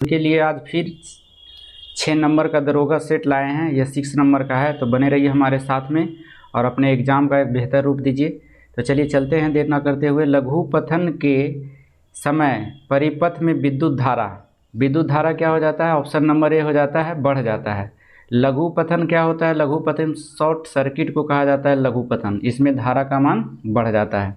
के लिए आज फिर 6 नंबर का दरोगा सेट लाए हैं। यह 6 नंबर का है, तो बने रहिए हमारे साथ में और अपने एग्ज़ाम का एक बेहतर रूप दीजिए। तो चलिए चलते हैं देर ना करते हुए। लघु पथन के समय परिपथ में विद्युत धारा क्या हो जाता है? ऑप्शन नंबर ए हो जाता है, बढ़ जाता है। लघु पथन क्या होता है? लघु पथन शॉर्ट सर्किट को कहा जाता है लघु पथन, इसमें धारा का मान बढ़ जाता है।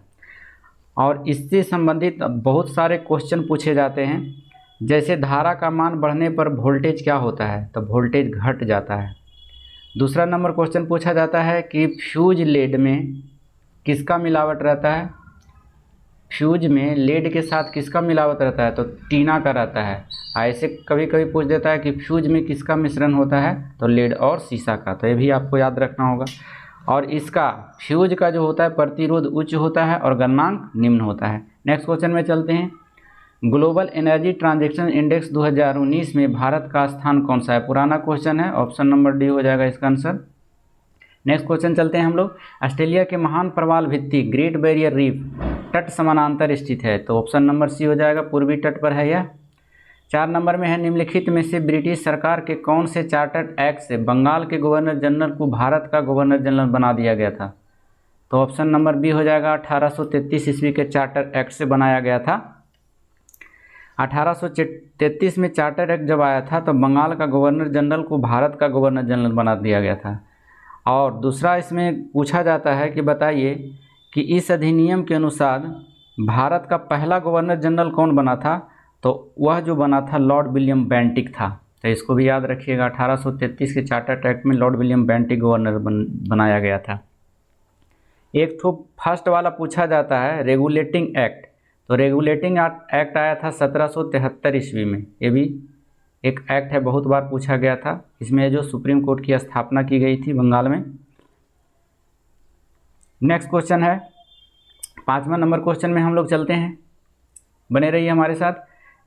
और इससे संबंधित बहुत सारे क्वेश्चन पूछे जाते हैं, जैसे धारा का मान बढ़ने पर वोल्टेज क्या होता है? तो वोल्टेज घट जाता है। दूसरा नंबर क्वेश्चन पूछा जाता है कि फ्यूज लेड में किसका मिलावट रहता है? फ्यूज में लेड के साथ किसका मिलावट रहता है? तो टीना का रहता है। ऐसे कभी कभी पूछ देता है कि फ्यूज में किसका मिश्रण होता है? तो लेड और शीशा का। तो ये भी आपको याद रखना होगा। और इसका फ्यूज का जो होता है प्रतिरोध उच्च होता है और गलनांक निम्न होता है। नेक्स्ट क्वेश्चन में चलते हैं। ग्लोबल एनर्जी ट्रांजैक्शन इंडेक्स 2019 में भारत का स्थान कौन सा है? पुराना क्वेश्चन है, ऑप्शन नंबर डी हो जाएगा इसका आंसर। नेक्स्ट क्वेश्चन चलते हैं हम लोग। ऑस्ट्रेलिया के महान प्रवाल भित्ति ग्रेट बैरियर रीफ तट समानांतर स्थित है, तो ऑप्शन नंबर सी हो जाएगा, पूर्वी तट पर है यह। 4 नंबर में है, निम्नलिखित में से ब्रिटिश सरकार के कौन से चार्टर्ड एक्ट से बंगाल के गवर्नर जनरल को भारत का गवर्नर जनरल बना दिया गया था? तो ऑप्शन नंबर बी हो जाएगा, 1833 ईस्वी के चार्टर एक्ट से बनाया गया था। 1833 में चार्टर एक्ट जब आया था तो बंगाल का गवर्नर जनरल को भारत का गवर्नर जनरल बना दिया गया था। और दूसरा इसमें पूछा जाता है कि बताइए कि इस अधिनियम के अनुसार भारत का पहला गवर्नर जनरल कौन बना था? तो वह जो बना था लॉर्ड विलियम बेंटिक था। तो इसको भी याद रखिएगा, 1833 के चार्टर एक्ट में लॉर्ड विलियम बेंटिक गवर्नर बनाया गया था। एक तो फर्स्ट वाला पूछा जाता है रेगुलेटिंग एक्ट। तो रेगुलेटिंग एक्ट आया था 1773 ईस्वी में। ये भी एक एक्ट है, बहुत बार पूछा गया था। इसमें जो सुप्रीम कोर्ट की स्थापना की गई थी बंगाल में। नेक्स्ट क्वेश्चन है 5वां नंबर क्वेश्चन में हम लोग चलते हैं, बने रहिए हमारे साथ।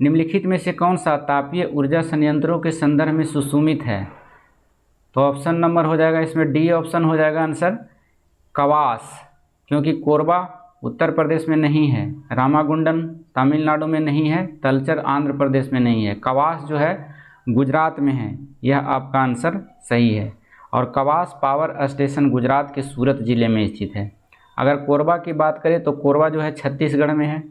निम्नलिखित में से कौन सा तापीय ऊर्जा संयंत्रों के संदर्भ में सुसुमित है? तो ऑप्शन नंबर हो जाएगा इसमें डी ऑप्शन हो जाएगा आंसर, कवास। क्योंकि कोरबा उत्तर प्रदेश में नहीं है, रामागुंडम तमिलनाडु में नहीं है, तलचर आंध्र प्रदेश में नहीं है, कवास जो है गुजरात में है। यह आपका आंसर सही है। और कवास पावर स्टेशन गुजरात के सूरत ज़िले में स्थित है। अगर कोरबा की बात करें तो कोरबा जो है छत्तीसगढ़ में है,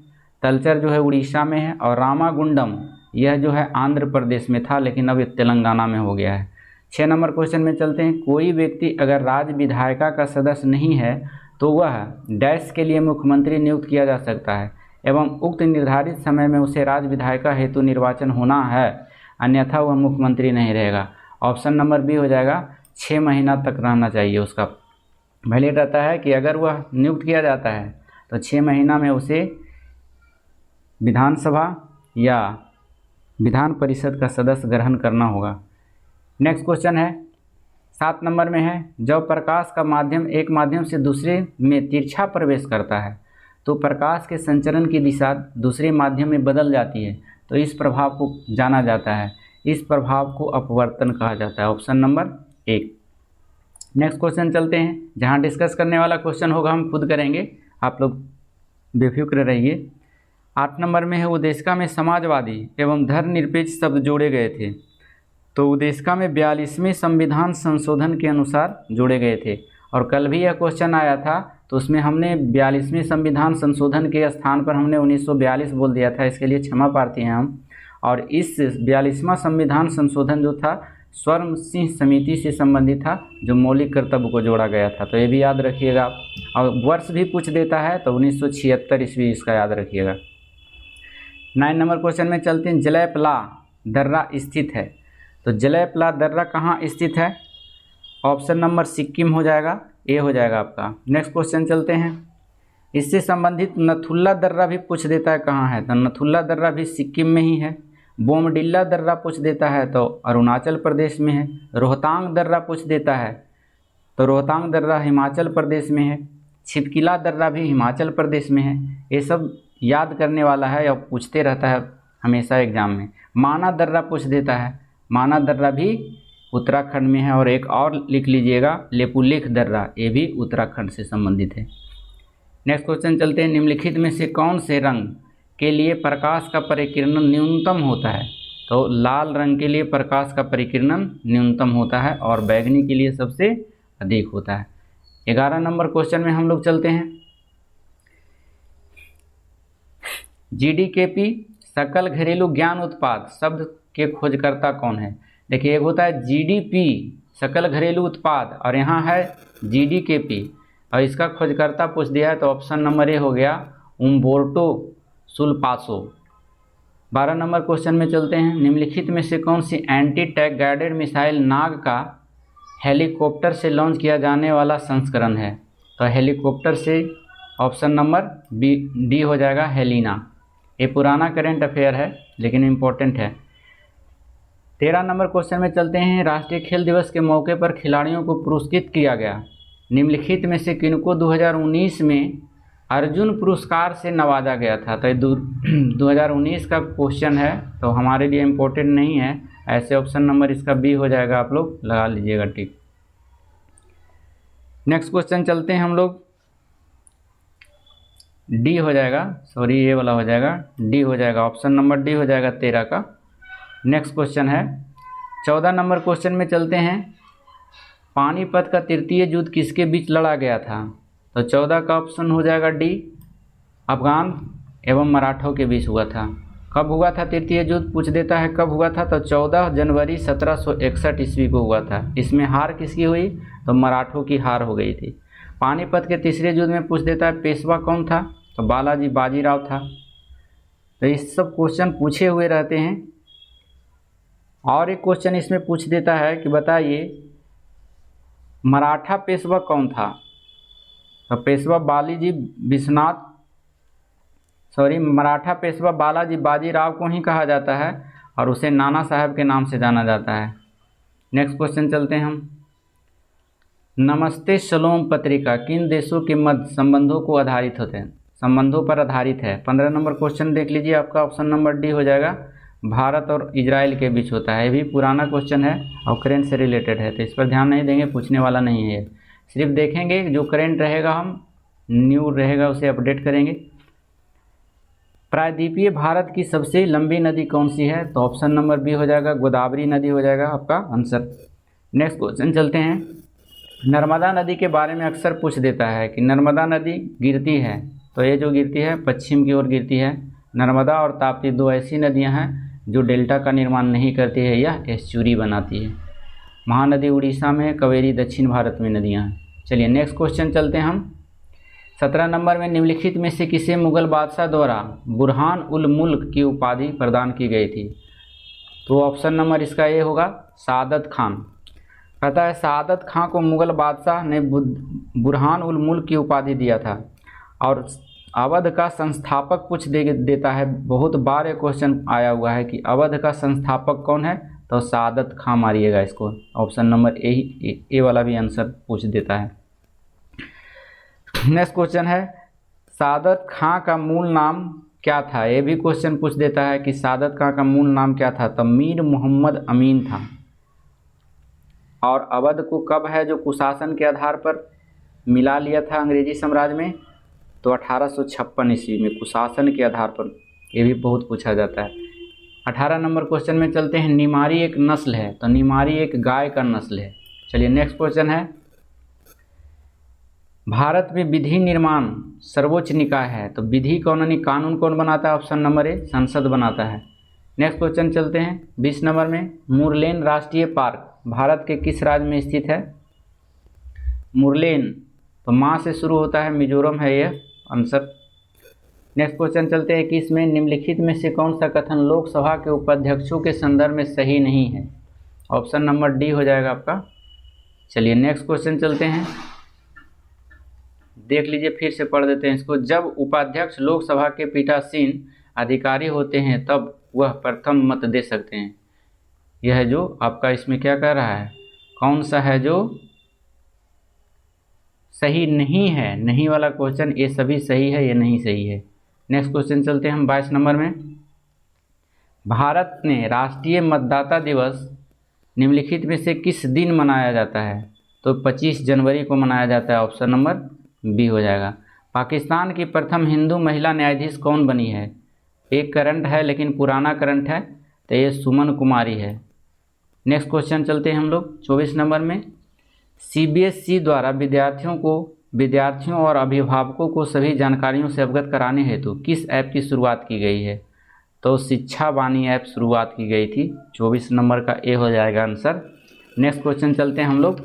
तलचर जो है उड़ीसा में है, और रामागुंडम यह जो है आंध्र प्रदेश में था, लेकिन अब ये तेलंगाना में हो गया है। 6 नंबर क्वेश्चन में चलते हैं। कोई व्यक्ति अगर राज्य विधायिका का सदस्य नहीं है तो वह डैश के लिए मुख्यमंत्री नियुक्त किया जा सकता है एवं उक्त निर्धारित समय में उसे राज्य विधायिका हेतु निर्वाचन होना है, अन्यथा वह मुख्यमंत्री नहीं रहेगा। ऑप्शन नंबर बी हो जाएगा, 6 महीना तक रहना चाहिए। उसका वैलिड रहता है कि अगर वह नियुक्त किया जाता है तो 6 महीना में उसे विधानसभा या विधान परिषद का सदस्य ग्रहण करना होगा। नेक्स्ट क्वेश्चन है 7 नंबर में है, जब प्रकाश का माध्यम एक माध्यम से दूसरे में तिरछा प्रवेश करता है तो प्रकाश के संचरण की दिशा दूसरे माध्यम में बदल जाती है, तो इस प्रभाव को जाना जाता है। इस प्रभाव को अपवर्तन कहा जाता है। Option number 1। नेक्स्ट क्वेश्चन चलते हैं, जहां डिस्कस करने वाला क्वेश्चन होगा हम खुद करेंगे, आप लोग बेफिक्र रहिए। 8 नंबर में है, उदेशिका में समाजवादी एवं धर्मनिरपेक्ष शब्द जोड़े गए थे। तो उदेशिका में 42वें संविधान संशोधन के अनुसार जोड़े गए थे। और कल भी यह क्वेश्चन आया था, तो उसमें हमने 42वें संविधान संशोधन के स्थान पर हमने 1942 बोल दिया था, इसके लिए क्षमा प्रार्थी हैं हम। और इस 42वां संविधान संशोधन जो था स्वर्ण सिंह समिति से संबंधित था, जो मौलिक कर्तव्य को जोड़ा गया था। तो ये भी याद रखिएगा। और वर्ष भी पूछ देता है तो 1976 ईस्वी इसका याद रखिएगा। 9 नंबर क्वेश्चन में चलते हैं, जलैपला दर्रा स्थित है। तो जलैपला दर्रा कहाँ स्थित है? ऑप्शन नंबर सिक्किम हो जाएगा, ए हो जाएगा आपका। नेक्स्ट क्वेश्चन चलते हैं, इससे संबंधित नथुल्ला दर्रा भी पूछ देता है कहाँ है? तो नथुल्ला दर्रा भी सिक्किम में ही है। बोमडिल्ला दर्रा पूछ देता है तो अरुणाचल प्रदेश में है। रोहतांग दर्रा पूछ देता है तो रोहतांग दर्रा हिमाचल प्रदेश में है। छिपकिला दर्रा भी हिमाचल प्रदेश में है। ये सब याद करने वाला है और पूछते रहता है हमेशा एग्जाम में। माना दर्रा पूछ देता है, माना दर्रा भी उत्तराखंड में है। और एक और लिख लीजिएगा, लेपुलेख दर्रा, ये भी उत्तराखंड से संबंधित है। नेक्स्ट क्वेश्चन चलते हैं, निम्नलिखित में से कौन से रंग के लिए प्रकाश का परिकिरण न्यूनतम होता है? तो लाल रंग के लिए प्रकाश का परिकिरणन न्यूनतम होता है और बैगनी के लिए सबसे अधिक होता है। 11 नंबर क्वेश्चन में हम लोग चलते हैं। GDKP सकल घरेलू ज्ञान उत्पाद शब्द के खोजकर्ता कौन है? देखिए, एक होता है GDP सकल घरेलू उत्पाद और यहाँ है GDKP, और इसका खोजकर्ता पूछ दिया है तो ऑप्शन नंबर ए हो गया उम्बोर्टो सुलपासो। 12 नंबर क्वेश्चन में चलते हैं। निम्नलिखित में से कौन सी एंटी टैंक गाइडेड मिसाइल नाग का हेलीकॉप्टर से लॉन्च किया जाने वाला संस्करण है? तो हेलीकॉप्टर से ऑप्शन नंबर डी हो जाएगा हेलिना। ये पुराना करेंट अफेयर है लेकिन इम्पोर्टेंट है। 13 नंबर क्वेश्चन में चलते हैं। राष्ट्रीय खेल दिवस के मौके पर खिलाड़ियों को पुरस्कृत किया गया। निम्नलिखित में से किनको 2019 में अर्जुन पुरस्कार से नवाजा गया था? तो 2019 का क्वेश्चन है तो हमारे लिए इम्पोर्टेंट नहीं है, ऐसे ऑप्शन नंबर इसका बी हो जाएगा, आप लोग लगा लीजिएगा टिक। नेक्स्ट क्वेश्चन चलते हैं हम लोग। डी हो जाएगा, सॉरी ये वाला हो जाएगा, डी हो जाएगा, ऑप्शन नंबर डी हो जाएगा 13 का। नेक्स्ट क्वेश्चन है 14 नंबर क्वेश्चन में चलते हैं। पानीपत का तृतीय युद्ध किसके बीच लड़ा गया था? तो 14 का ऑप्शन हो जाएगा डी, अफगान एवं मराठों के बीच हुआ था। कब हुआ था तृतीय युद्ध पूछ देता है, कब हुआ था? तो 14 जनवरी 1761 ईस्वी को हुआ था। इसमें हार किसकी हुई? तो मराठों की हार हो गई थी। पानीपत के तीसरे युद्ध में पूछ देता है पेशवा कौन था? तो बालाजी बाजीराव था। तो इस सब क्वेश्चन पूछे हुए रहते हैं। और एक क्वेश्चन इसमें पूछ देता है कि बताइए मराठा पेशवा कौन था? तो पेशवा मराठा पेशवा बालाजी बाजीराव को ही कहा जाता है और उसे नाना साहब के नाम से जाना जाता है। नेक्स्ट क्वेश्चन चलते हैं हम। नमस्ते शलोम पत्रिका किन देशों के मध्य संबंधों को आधारित होते हैं? संबंधों पर आधारित है। 15 नंबर क्वेश्चन देख लीजिए, आपका ऑप्शन नंबर डी हो जाएगा, भारत और इजराइल के बीच होता है। ये भी पुराना क्वेश्चन है और करेंट से रिलेटेड है, तो इस पर ध्यान नहीं देंगे, पूछने वाला नहीं है। सिर्फ देखेंगे जो करेंट रहेगा, हम न्यू रहेगा उसे अपडेट करेंगे। प्रायद्वीपीय भारत की सबसे लंबी नदी कौन सी है? तो ऑप्शन नंबर बी हो जाएगा, गोदावरी नदी हो जाएगा आपका आंसर। नेक्स्ट क्वेश्चन चलते हैं। नर्मदा नदी के बारे में अक्सर पूछ देता है कि नर्मदा नदी गिरती है, तो ये जो गिरती है पश्चिम की ओर गिरती है। नर्मदा और ताप्ती दो ऐसी नदियां हैं जो डेल्टा का निर्माण नहीं करती है, यह एस्चुरी बनाती है। महानदी उड़ीसा में, कावेरी दक्षिण भारत में नदियां हैं। चलिए नेक्स्ट क्वेश्चन चलते हैं हम। 17 नंबर में निम्नलिखित में से किसे मुगल बादशाह द्वारा बुरहान उल मुल्क की उपाधि प्रदान की गई थी? तो ऑप्शन नंबर इसका ये होगा, सादत खान। कहता है सादत खान को मुगल बादशाह ने बुरहान उल मुल्क की उपाधि दिया था। और अवध का संस्थापक पूछ देता है, बहुत बार ये क्वेश्चन आया हुआ है कि अवध का संस्थापक कौन है? तो सादत खान मारिएगा इसको, ऑप्शन नंबर ए वाला भी आंसर पूछ देता है। नेक्स्ट क्वेश्चन है सादत खान का मूल नाम क्या था? ये भी क्वेश्चन पूछ देता है कि सादत खान का मूल नाम क्या था? तो मीर मोहम्मद अमीन था। और अवध को कब है जो कुशासन के आधार पर मिला लिया था अंग्रेजी साम्राज्य में? तो 1856 ईस्वी में कुशासन के आधार पर। ये भी बहुत पूछा जाता है। 18 नंबर क्वेश्चन में चलते हैं। निमारी एक नस्ल है, तो निमारी एक गाय का नस्ल है। चलिए नेक्स्ट क्वेश्चन है। भारत में विधि निर्माण सर्वोच्च निकाय है, तो विधि कानून कौन बनाता है? ऑप्शन नंबर ए, संसद बनाता है। नेक्स्ट क्वेश्चन चलते हैं 20 नंबर में। मुरलेन राष्ट्रीय पार्क भारत के किस राज्य में स्थित है? मुरलेन तो माँ से शुरू होता है, मिजोरम है यह आंसर। नेक्स्ट क्वेश्चन चलते हैं कि इसमें निम्नलिखित में से कौन सा कथन लोकसभा के उपाध्यक्षों के संदर्भ में सही नहीं है? ऑप्शन नंबर डी हो जाएगा आपका। चलिए नेक्स्ट क्वेश्चन चलते हैं, देख लीजिए, फिर से पढ़ देते हैं इसको। जब उपाध्यक्ष लोकसभा के पीठासीन अधिकारी होते हैं तब वह प्रथम मत दे सकते हैं। यह है जो आपका इसमें क्या कह रहा है, कौन सा है जो सही नहीं है? नहीं वाला क्वेश्चन, ये सभी सही है, ये नहीं सही है। नेक्स्ट क्वेश्चन चलते हैं हम 22 नंबर में। भारत ने राष्ट्रीय मतदाता दिवस निम्नलिखित में से किस दिन मनाया जाता है? तो 25 जनवरी को मनाया जाता है, ऑप्शन नंबर बी हो जाएगा। पाकिस्तान की प्रथम हिंदू महिला न्यायाधीश कौन बनी है? एक करंट है लेकिन पुराना करंट है, तो ये सुमन कुमारी है। नेक्स्ट क्वेश्चन चलते हैं हम लोग 24 नंबर में। सीबीएसई द्वारा विद्यार्थियों और अभिभावकों को सभी जानकारियों से अवगत कराने हेतु किस ऐप की शुरुआत की गई है? तो शिक्षा वाणी ऐप शुरुआत की गई थी। 24 नंबर का ए हो जाएगा आंसर। नेक्स्ट क्वेश्चन चलते हैं हम लोग।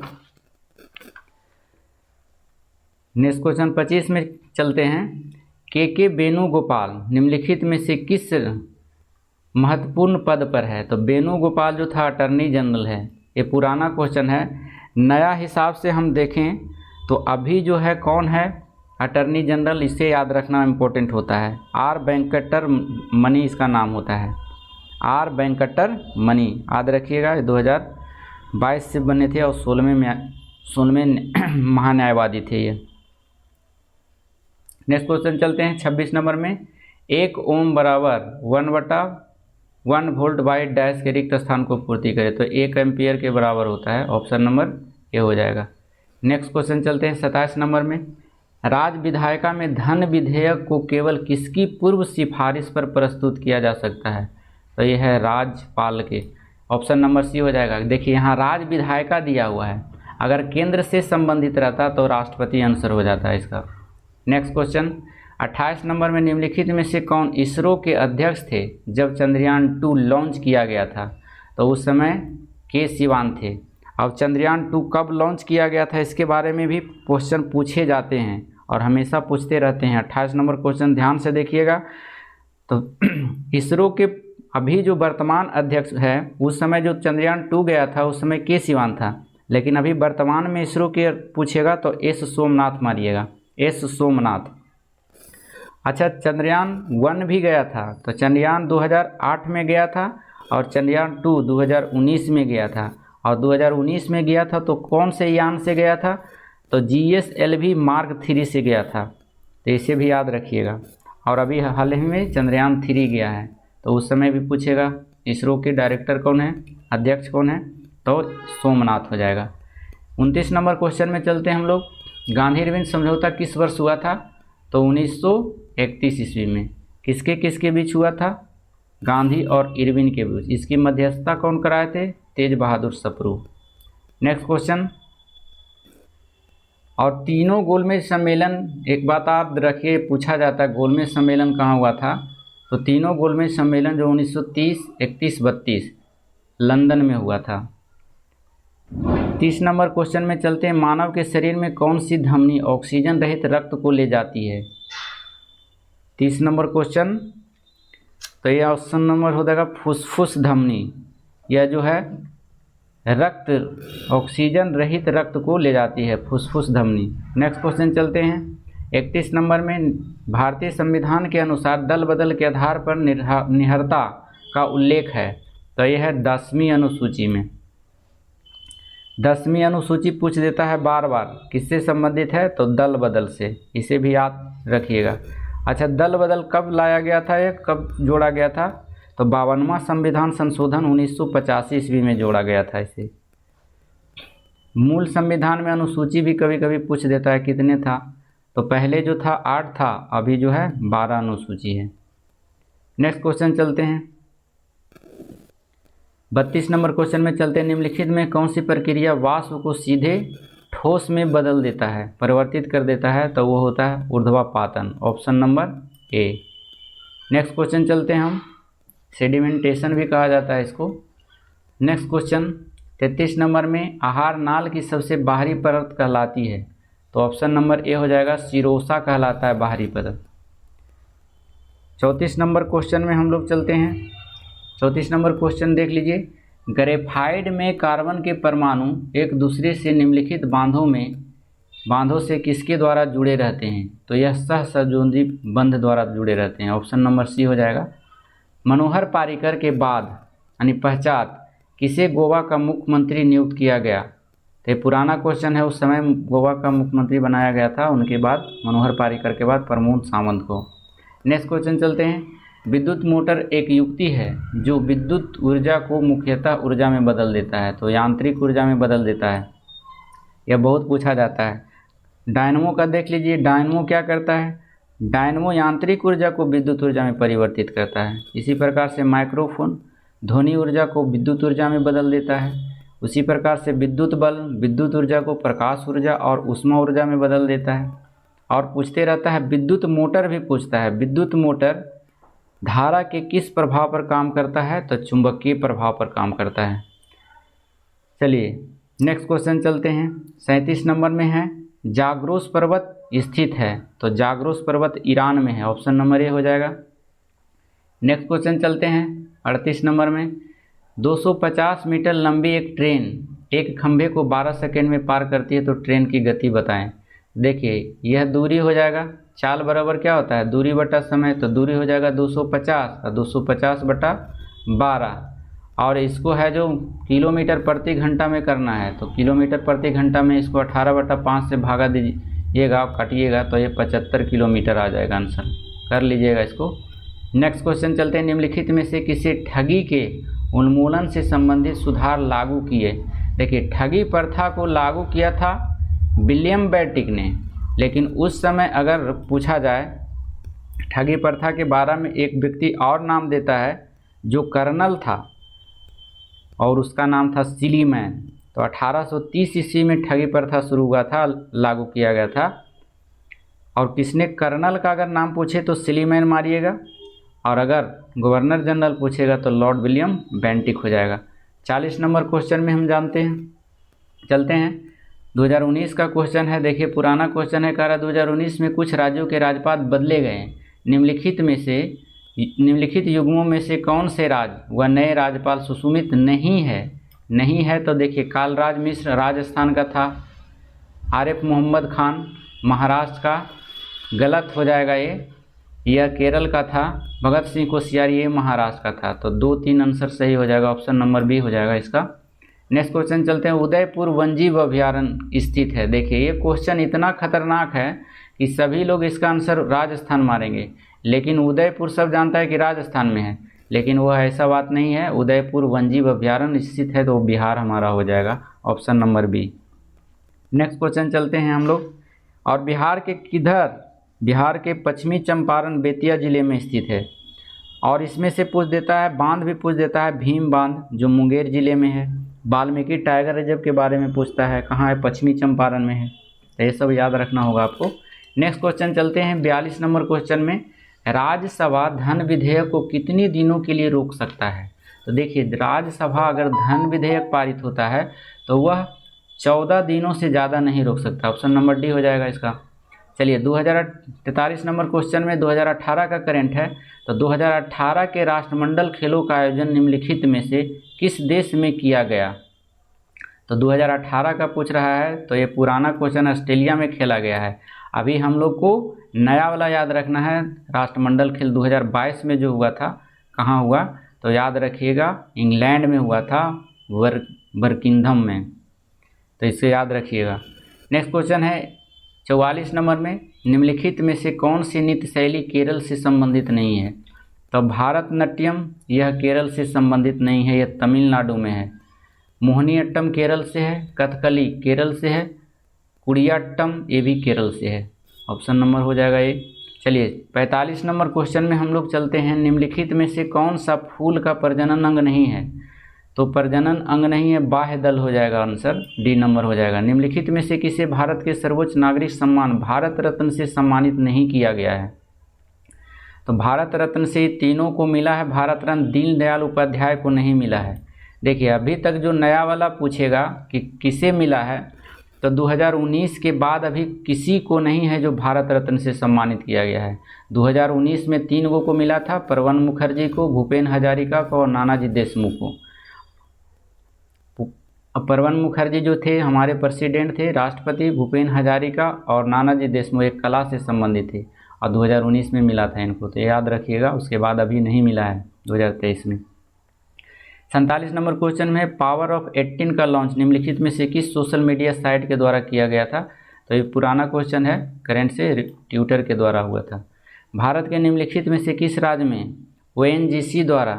नेक्स्ट क्वेश्चन 25 में चलते हैं। के वेणुगोपाल निम्नलिखित में से किस महत्वपूर्ण पद पर है? तो वेणुगोपाल जो था अटर्नी जनरल है। ये पुराना क्वेश्चन है। नया हिसाब से हम देखें तो अभी जो है कौन है अटर्नी जनरल, इसे याद रखना इम्पोर्टेंट होता है। आर वेंकटर मनी इसका नाम होता है। आर वेंकटर मनी याद रखिएगा। 2022 से बने थे और 16वें महान्यायवादी थे ये। नेक्स्ट क्वेश्चन चलते हैं 26 नंबर में। 1 ओम बराबर 1/1 वोल्ट बाई डैश के रिक्त स्थान को पूर्ति करे, तो 1 एम्पियर के बराबर होता है। ऑप्शन नंबर ए हो जाएगा। नेक्स्ट क्वेश्चन चलते हैं 27 नंबर में। राज्य विधायिका में धन विधेयक को केवल किसकी पूर्व सिफारिश पर प्रस्तुत किया जा सकता है? तो यह है राज्यपाल के। ऑप्शन नंबर सी हो जाएगा। देखिए यहाँ राज्य विधायिका दिया हुआ है, अगर केंद्र से संबंधित रहता तो राष्ट्रपति आंसर हो जाता है इसका। नेक्स्ट क्वेश्चन 28 नंबर में निम्नलिखित में से कौन इसरो के अध्यक्ष थे जब चंद्रयान 2 लॉन्च किया गया था? तो उस समय के सिवान थे। अब चंद्रयान 2 कब लॉन्च किया गया था इसके बारे में भी क्वेश्चन पूछे जाते हैं और हमेशा पूछते रहते हैं। 28 नंबर क्वेश्चन ध्यान से देखिएगा। तो इसरो के अभी जो वर्तमान अध्यक्ष है, उस समय जो चंद्रयान 2 गया था उस समय के सिवान था, लेकिन अभी वर्तमान में इसरो के पूछेगा तो एस सोमनाथ मारिएगा, एस सोमनाथ। अच्छा, चंद्रयान 1 भी गया था, तो चंद्रयान 2008 में गया था और चंद्रयान 2 2019 में गया था। और 2019 में गया था तो कौन से यान से गया था? तो GSLV Mark 3 से गया था, तो इसे भी याद रखिएगा। और अभी हाल ही में चंद्रयान 3 गया है, तो उस समय भी पूछेगा इसरो के डायरेक्टर कौन है, अध्यक्ष कौन है, तो सोमनाथ हो जाएगा। 29 नंबर क्वेश्चन में चलते हैं हम लोग। गांधी इरविन समझौता किस वर्ष हुआ था? तो 1931 ईस्वी में। किसके किसके बीच हुआ था? गांधी और इरविन के बीच। इसकी मध्यस्थता कौन कराए थे? तेज बहादुर सप्रू। Next question. और तीनों गोलमेज सम्मेलन, एक बात आप रखिए, पूछा जाता है गोलमेज सम्मेलन कहाँ हुआ था? तो तीनों गोलमेज सम्मेलन जो 1930, 31, 32 लंदन में हुआ था। 30 नंबर क्वेश्चन में चलते हैं। मानव के शरीर में कौन सी धमनी ऑक्सीजन रहित रक्त को ले जाती है? 30 नंबर क्वेश्चन, तो ये ऑप्शन नंबर हो जाएगा फुसफुस धमनी। यह जो है रक्त, ऑक्सीजन रहित रक्त को ले जाती है, फुसफुस धमनी। नेक्स्ट क्वेश्चन चलते हैं 31 नंबर में। भारतीय संविधान के अनुसार दल बदल के आधार पर निहरता का उल्लेख है, तो यह है 10वीं अनुसूची में। 10वीं अनुसूची पूछ देता है बार बार, किससे संबंधित है? तो दल बदल से, इसे भी याद रखिएगा। अच्छा, दल बदल कब लाया गया था, ये कब जोड़ा गया था? तो 52वां संविधान संशोधन 1985 ईस्वी में जोड़ा गया था इसे। मूल संविधान में अनुसूची भी कभी कभी पूछ देता है कितने था, तो पहले जो था 8 था, अभी जो है 12 अनुसूची है। नेक्स्ट क्वेश्चन चलते हैं 32 नंबर क्वेश्चन में चलते हैं। निम्नलिखित में कौन सी प्रक्रिया वाष्प को सीधे ठोस में बदल देता है, परिवर्तित कर देता है? तो वो होता है ऊर्ध्वापातन। Option number A. Next question चलते हैं हम। सेडिमेंटेशन भी कहा जाता है इसको। नेक्स्ट क्वेश्चन 33 नंबर में। आहार नाल की सबसे बाहरी परत कहलाती है, तो ऑप्शन नंबर ए हो जाएगा, सिरोसा कहलाता है बाहरी परत। 34 नंबर क्वेश्चन में हम लोग चलते हैं। 34 नंबर क्वेश्चन देख लीजिए। ग्रेफाइट में कार्बन के परमाणु एक दूसरे से निम्नलिखित बांधों से किसके द्वारा जुड़े रहते हैं? तो यह सहसंयोजी बंध द्वारा जुड़े रहते हैं। ऑप्शन नंबर सी हो जाएगा। मनोहर पारिकर के बाद यानी पश्चात किसे गोवा का मुख्यमंत्री नियुक्त किया गया? तो ये पुराना क्वेश्चन है, उस समय गोवा का मुख्यमंत्री बनाया गया था, उनके बाद मनोहर पारिकर के बाद प्रमोद सावंत को। नेक्स्ट क्वेश्चन चलते हैं। विद्युत मोटर एक युक्ति है जो विद्युत ऊर्जा को मुख्यतः ऊर्जा में बदल देता है, तो यांत्रिक ऊर्जा में बदल देता है। यह बहुत पूछा जाता है। डायनमो का देख लीजिए, डायनमो क्या करता है? डायनमो यांत्रिक ऊर्जा को विद्युत ऊर्जा में परिवर्तित करता है। इसी प्रकार से माइक्रोफोन, ध्वनि ऊर्जा को विद्युत ऊर्जा में बदल देता है। उसी प्रकार से विद्युत बल विद्युत ऊर्जा को प्रकाश ऊर्जा और ऊष्मा ऊर्जा में बदल देता है। और पूछते रहता है, विद्युत मोटर भी पूछता है, विद्युत मोटर धारा के किस प्रभाव पर काम करता है? तो चुंबकीय प्रभाव पर काम करता है। चलिए नेक्स्ट क्वेश्चन चलते हैं। 37 नंबर में है, जाग्रोस पर्वत स्थित है। तो जाग्रोस पर्वत ईरान में है, ऑप्शन नंबर ए हो जाएगा। नेक्स्ट क्वेश्चन चलते हैं 38 नंबर में, 250 मीटर लंबी एक ट्रेन एक खंभे को 12 सेकेंड में पार करती है, तो ट्रेन की गति बताएं। देखिए यह दूरी हो जाएगा, चाल बराबर क्या होता है, दूरी बटा समय, तो दूरी हो जाएगा 250 और 250 बटा 12, और इसको है जो किलोमीटर प्रति घंटा में करना है, तो किलोमीटर प्रति घंटा में इसको 18/5 से भागा दीजिएगा, काटिएगा तो ये 75 किलोमीटर आ जाएगा आंसर, कर लीजिएगा इसको। नेक्स्ट क्वेश्चन चलते हैं, निम्नलिखित में से किसे ठगी के उन्मूलन से संबंधित सुधार लागू किए? देखिए ठगी प्रथा को लागू किया था विलियम बेंटिक ने, लेकिन उस समय अगर पूछा जाए ठगी प्रथा के बारे में, एक व्यक्ति और नाम देता है जो कर्नल था और उसका नाम था सिलीमैन। तो 1830 ईस्वी में ठगी प्रथा शुरू हुआ था, लागू किया गया था। और किसने, कर्नल का अगर नाम पूछे तो सिलीमैन मारिएगा, और अगर गवर्नर जनरल पूछेगा तो लॉर्ड विलियम बेंटिक हो जाएगा। 40 नंबर क्वेश्चन में हम चलते हैं 2019 का क्वेश्चन है। देखिए पुराना क्वेश्चन है, कह रहा 2019 में कुछ राज्यों के राज्यपाल बदले गए। निम्नलिखित युग्मों में से कौन से राज्य व नए राज्यपाल सुशोभित नहीं है? तो देखिए कालराज मिश्र राजस्थान का था, आरिफ मोहम्मद खान महाराष्ट्र का, गलत हो जाएगा यह केरल का था, भगत सिंह कोश्यारी ये महाराष्ट्र का था। तो 2-3 आंसर सही हो जाएगा, ऑप्शन नंबर बी हो जाएगा इसका। नेक्स्ट क्वेश्चन चलते हैं, उदयपुर वन्यजीव अभयारण्य स्थित है। देखिए ये क्वेश्चन इतना खतरनाक है कि सभी लोग इसका आंसर राजस्थान मारेंगे, लेकिन उदयपुर सब जानता है कि राजस्थान में है, लेकिन वह ऐसा बात नहीं है। उदयपुर वन्यजीव अभयारण्य स्थित है, तो बिहार हमारा हो जाएगा, option number B. Next question चलते हैं हम लोग, और बिहार के किधर? बिहार के पश्चिमी चंपारण बेतिया जिले में स्थित है। और इसमें से पूछ देता है, बांध भी पूछ देता है, भीम बांध जो मुंगेर जिले में है। वाल्मीकि टाइगर रिजर्व के बारे में पूछता है, कहाँ है, पश्चिमी चंपारण में है। तो ये सब याद रखना होगा आपको। नेक्स्ट क्वेश्चन चलते हैं 42 नंबर क्वेश्चन में, राज्यसभा धन विधेयक को कितने दिनों के लिए रोक सकता है? तो देखिए राज्यसभा अगर धन विधेयक पारित होता है तो वह 14 दिनों से ज़्यादा नहीं रोक सकता, ऑप्शन नंबर डी हो जाएगा इसका। चलिए 2043 नंबर क्वेश्चन में 2018 का करंट है। तो 2018 के राष्ट्रमंडल खेलों का आयोजन निम्नलिखित में से किस देश में किया गया? तो 2018 का पूछ रहा है, तो ये पुराना क्वेश्चन ऑस्ट्रेलिया में खेला गया है। अभी हम लोग को नया वाला याद रखना है, राष्ट्रमंडल खेल 2022 में जो हुआ था, कहाँ हुआ? तो याद रखिएगा इंग्लैंड में हुआ था, बर्किंघम में, तो इसे याद रखिएगा। नेक्स्ट क्वेश्चन है 44 नंबर में, निम्नलिखित में से कौन सी नृत्य शैली केरल से संबंधित नहीं है? तो भारतनाट्यम यह केरल से संबंधित नहीं है, यह तमिलनाडु में है। मोहिनीअट्टम केरल से है, कथकली केरल से है, कुडियाट्टम ये भी केरल से है, ऑप्शन नंबर हो जाएगा ये। चलिए 45 नंबर क्वेश्चन में हम लोग चलते हैं, निम्नलिखित में से कौन सा फूल का प्रजनन अंग नहीं है? तो प्रजनन अंग नहीं है, बाह्य दल हो जाएगा आंसर, डी नंबर हो जाएगा। निम्नलिखित में से किसे भारत के सर्वोच्च नागरिक सम्मान भारत रत्न से सम्मानित नहीं किया गया है? तो भारत रत्न से तीनों को मिला है, भारत रत्न दीनदयाल उपाध्याय को नहीं मिला है। देखिए अभी तक जो नया वाला पूछेगा कि किसे मिला है, तो 2019 के बाद अभी किसी को नहीं है जो भारत रत्न से सम्मानित किया गया है। 2019 में 3 को मिला था, प्रणब मुखर्जी को, भूपेन हजारिका को और नानाजी देशमुख को। प्रणब मुखर्जी जो थे हमारे प्रेसिडेंट थे, राष्ट्रपति, भूपेन हजारिका और नानाजी देशमुख एक कला से संबंधित थे, और 2019 में मिला था इनको, तो याद रखिएगा। उसके बाद अभी नहीं मिला है 2023 में। 47 नंबर क्वेश्चन में, पावर ऑफ 18 का लॉन्च निम्नलिखित में से किस सोशल मीडिया साइट के द्वारा किया गया था? तो ये पुराना क्वेश्चन है, करंट से ट्विटर के द्वारा हुआ था। भारत के निम्नलिखित में से किस राज्य में ONGC द्वारा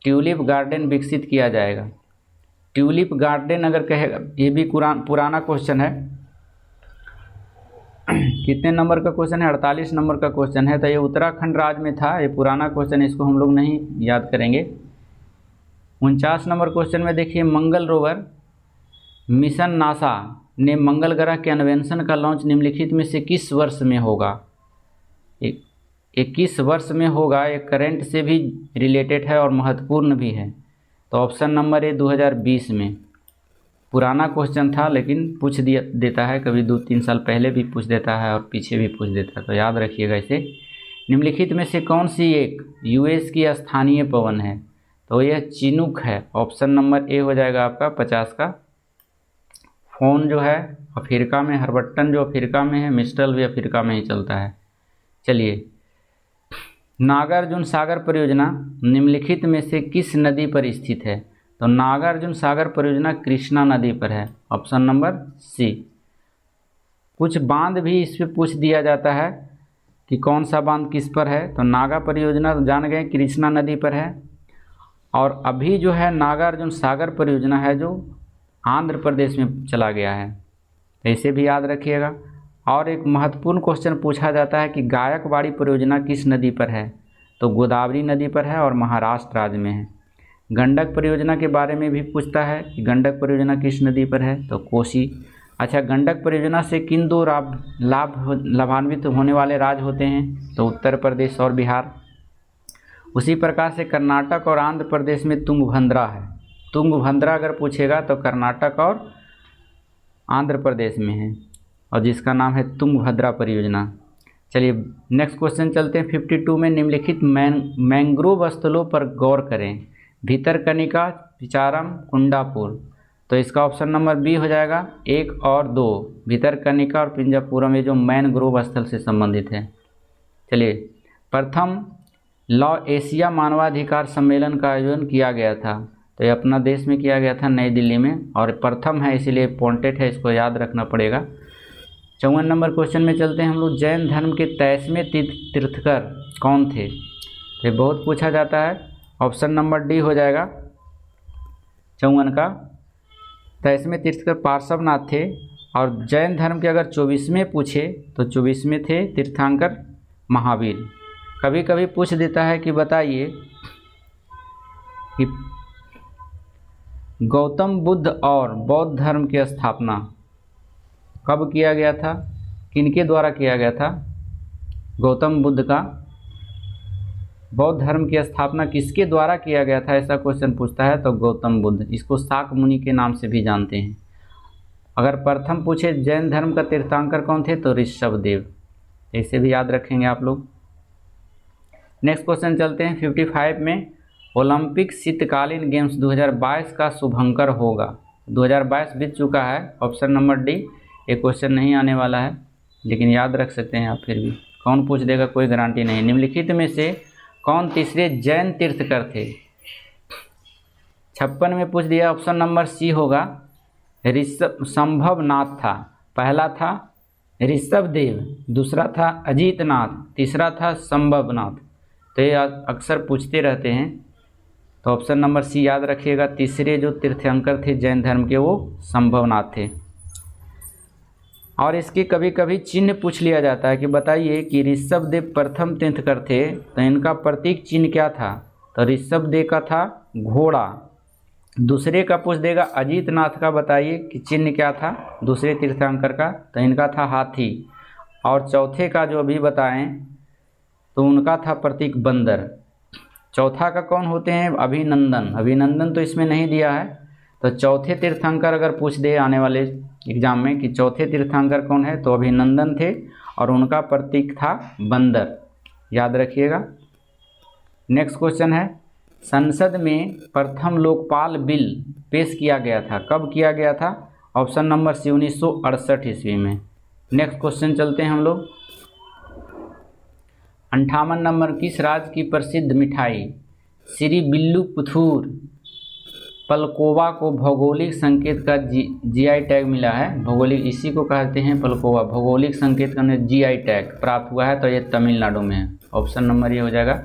ट्यूलिप गार्डन विकसित किया जाएगा? ट्यूलिप गार्डन अगर कहेगा, ये भी पुराना क्वेश्चन है। कितने नंबर का क्वेश्चन है? 48 नंबर का क्वेश्चन है। तो ये उत्तराखंड राज्य में था, ये पुराना क्वेश्चन, इसको हम लोग नहीं याद करेंगे। 49 नंबर क्वेश्चन में देखिए, मंगल रोवर मिशन नासा ने मंगल ग्रह के अन्वेषण का लॉन्च निम्नलिखित में से किस वर्ष में होगा? 21 वर्ष में होगा। ये करंट से भी रिलेटेड है और महत्वपूर्ण भी है। तो ऑप्शन नंबर ए 2020 में। पुराना क्वेश्चन था लेकिन पूछ देता है, कभी 2-3 साल पहले भी पूछ देता है और पीछे भी पूछ देता है, तो याद रखिएगा इसे। निम्नलिखित में से कौन सी एक यूएस की स्थानीय पवन है? तो यह चिनूक है। ऑप्शन नंबर ए हो जाएगा आपका 50 का। फोन जो है अफ्रीका में, हर्बट्टन जो अफ्रीका में है, मिस्ट्रल भी अफ्रीका में ही चलता है। चलिए, नागार्जुन सागर परियोजना निम्नलिखित में से किस नदी पर स्थित है? तो नागार्जुन सागर परियोजना कृष्णा नदी पर है। Option number C. कुछ बांध भी इस पे पूछ दिया जाता है कि कौन सा बांध किस पर है। तो नागा परियोजना तो जान गए कृष्णा नदी पर है, और अभी जो है नागार्जुन सागर परियोजना है जो आंध्र प्रदेश में चला गया है। ऐसे भी याद रखिएगा। और एक महत्वपूर्ण क्वेश्चन पूछा जाता है कि गायकवाड़ी परियोजना किस नदी पर है? तो गोदावरी नदी पर है और महाराष्ट्र राज्य में है। गंडक परियोजना के बारे में भी पूछता है कि गंडक परियोजना किस नदी पर है? तो कोसी। अच्छा, गंडक परियोजना से किन दो लाभान्वित होने वाले राज्य होते हैं? तो उत्तर प्रदेश और बिहार। उसी प्रकार से कर्नाटक और आंध्र प्रदेश में तुंगभद्रा है। तुंगभद्रा अगर पूछेगा तो कर्नाटक और आंध्र प्रदेश में है, और जिसका नाम है तुंगभद्रा परियोजना। चलिए नेक्स्ट क्वेश्चन चलते हैं। 52 में निम्नलिखित मैंग्रोव स्थलों पर गौर करें। भितरकनिका, पिचारम, कुंडापुर। तो इसका ऑप्शन नंबर बी हो जाएगा 1 और 2। भितरकनिका और पिंजापुरम ये जो मैंग्रोव स्थल से संबंधित है। चलिए, प्रथम लॉ एशिया मानवाधिकार सम्मेलन का आयोजन किया गया था। तो ये अपना देश में किया गया था, नई दिल्ली में, और प्रथम है इसीलिए पॉइंटेड है, इसको याद रखना पड़ेगा। 54 नंबर क्वेश्चन में चलते हैं हम लोग। जैन धर्म के 23वें तीर्थकर कौन थे? ये बहुत पूछा जाता है। ऑप्शन नंबर डी हो जाएगा 54 का। 23वें तीर्थकर पार्श्वनाथ थे। और जैन धर्म के अगर 24वें पूछे तो 24वें थे तीर्थंकर महावीर। कभी कभी पूछ देता है कि बताइए कि गौतम बुद्ध और बौद्ध धर्म की स्थापना कब किया गया था, किनके द्वारा किया गया था? गौतम बुद्ध का बौद्ध धर्म की स्थापना किसके द्वारा किया गया था, ऐसा क्वेश्चन पूछता है तो गौतम बुद्ध। इसको शाक मुनि के नाम से भी जानते हैं। अगर प्रथम पूछे जैन धर्म का तीर्थंकर कौन थे तो ऋषभदेव। ऐसे भी याद रखेंगे आप लोग। नेक्स्ट क्वेश्चन चलते हैं 55 में। ओलंपिक शीतकालीन गेम्स 2022 का शुभंकर होगा। 2022 बीत चुका है। Option number D. ये क्वेश्चन नहीं आने वाला है लेकिन याद रख सकते हैं आप फिर भी। कौन पूछ देगा कोई गारंटी नहीं। निम्नलिखित में से कौन तीसरे जैन तीर्थकर थे? 56 में पूछ दिया। ऑप्शन नंबर सी होगा ऋषभनाथ था। पहला था ऋषभदेव, दूसरा था अजीतनाथ, तीसरा था संभवनाथ। तो ये अक्सर पूछते रहते हैं, तो ऑप्शन नंबर सी याद रखिएगा। तीसरे जो तीर्थंकर थे जैन धर्म के वो संभवनाथ थे। और इसके कभी कभी चिन्ह पूछ लिया जाता है कि बताइए कि ऋषभदेव प्रथम तीर्थंकर थे तो इनका प्रतीक चिन्ह क्या था? तो ऋषभदेव का था घोड़ा। दूसरे का पूछ देगा अजीतनाथ का, बताइए कि चिन्ह क्या था दूसरे तीर्थंकर का? तो इनका था हाथी। और चौथे का जो अभी बताएं तो उनका था प्रतीक बंदर। चौथा का कौन होते हैं? अभिनंदन। अभिनंदन तो इसमें नहीं दिया है। तो चौथे तीर्थंकर अगर पूछ दे आने वाले एग्जाम में कि चौथे तीर्थंकर कौन है तो अभिनंदन थे और उनका प्रतीक था बंदर। याद रखिएगा। नेक्स्ट क्वेश्चन है। संसद में प्रथम लोकपाल बिल पेश किया गया था, कब किया गया था? ऑप्शन नंबर सी 1968 ईस्वी में। नेक्स्ट क्वेश्चन चलते हैं हम लोग। 58 नंबर। किस राज्य की प्रसिद्ध मिठाई श्री बिल्लू पुथूर पलकोवा को भौगोलिक संकेत का जीआई टैग मिला है? भौगोलिक इसी को कहते हैं पलकोवा। भौगोलिक संकेत का जीआई टैग प्राप्त हुआ है तो ये तमिलनाडु में है। ऑप्शन नंबर ये हो जाएगा।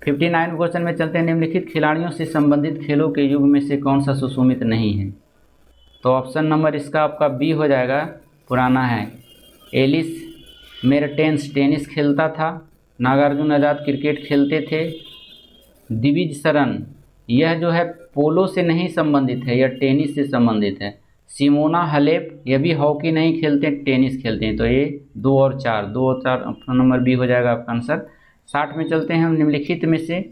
59 क्वेश्चन में चलते हैं। निम्नलिखित खिलाड़ियों से संबंधित खेलों के युग में से कौन सा सुशोभित नहीं है? तो ऑप्शन नंबर इसका आपका बी हो जाएगा, पुराना है। एलिस मेर्टेंस टेनिस खेलता था। नागार्जुन आज़ाद क्रिकेट खेलते थे। दिविज शरण यह जो है पोलो से नहीं संबंधित है, यह टेनिस से संबंधित है। सिमोना हालेप, ये भी हॉकी नहीं खेलते, टेनिस खेलते हैं। तो ये 2 और 4 ऑप्शन नंबर बी हो जाएगा आपका आंसर। 60 में चलते हैं हम। निम्नलिखित में से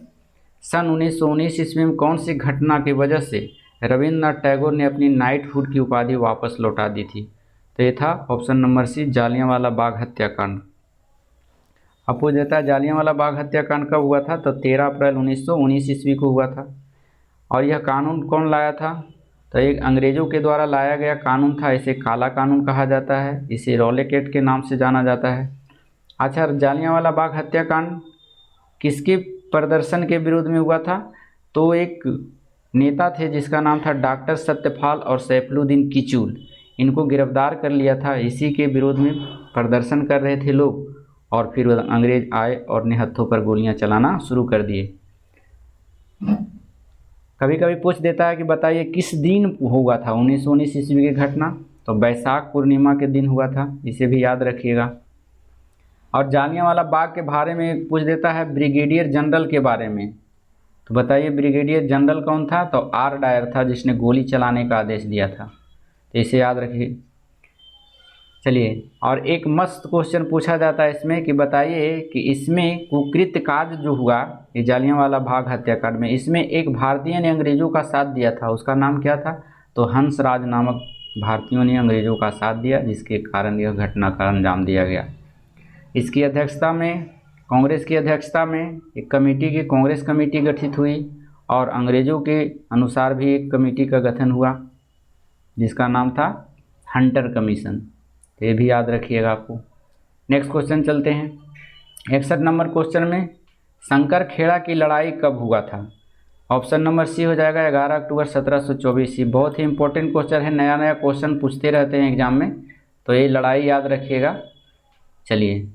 सन 1919 ईस्वी में कौन सी घटना की वजह से रविंद्रनाथ टैगोर ने अपनी नाइटहुड की उपाधि वापस लौटा दी थी? तो ये था ऑप्शन नंबर सी, जालियांवाला बाग हत्याकांड। अब पूछ देता है जालियांवाला बाग हत्याकांड कब हुआ था? तो 13 अप्रैल 1919 ईस्वी को हुआ था। और यह कानून कौन लाया था? तो एक अंग्रेज़ों के द्वारा लाया गया कानून था। इसे काला कानून कहा जाता है, इसे रॉलेट एक्ट के नाम से जाना जाता है। अच्छा, जालियांवाला बाग हत्याकांड किसके प्रदर्शन के विरोध में हुआ था? तो एक नेता थे जिसका नाम था डॉक्टर सत्यपाल और सैफुद्दीन किचलू, इनको गिरफ्तार कर लिया था। इसी के विरोध में प्रदर्शन कर रहे थे लोग, और फिर अंग्रेज आए और निहत्थों पर गोलियां चलाना शुरू कर दिए। कभी कभी पूछ देता है कि बताइए किस दिन हुआ था 1919 ईस्वी की घटना? तो बैसाख पूर्णिमा के दिन हुआ था, इसे भी याद रखिएगा। और जालियांवाला बाग के बारे में पूछ देता है ब्रिगेडियर जनरल के बारे में। तो बताइए ब्रिगेडियर जनरल कौन था? तो आर डायर था, जिसने गोली चलाने का आदेश दिया था। तो इसे याद रखिए। चलिए, और एक मस्त क्वेश्चन पूछा जाता है इसमें कि बताइए कि इसमें कुकृत्य कार्य जो हुआ ये जालियांवाला बाग हत्याकांड में, इसमें एक भारतीय ने अंग्रेज़ों का साथ दिया था, उसका नाम क्या था? तो हंसराज नामक भारतीयों ने अंग्रेज़ों का साथ दिया, जिसके कारण यह घटना का अंजाम दिया गया। इसकी अध्यक्षता में, कांग्रेस की अध्यक्षता में एक कमेटी की कांग्रेस कमेटी गठित हुई, और अंग्रेज़ों के अनुसार भी एक कमेटी का गठन हुआ जिसका नाम था हंटर कमीशन। ये भी याद रखिएगा आपको। नेक्स्ट क्वेश्चन चलते हैं। 61 नंबर क्वेश्चन में शंकर खेड़ा की लड़ाई कब हुआ था? ऑप्शन नंबर सी हो जाएगा 11 अक्टूबर 1724। ये बहुत ही इंपॉर्टेंट क्वेश्चन है, नया नया क्वेश्चन पूछते रहते हैं एग्जाम में, तो ये लड़ाई याद रखिएगा। चलिए,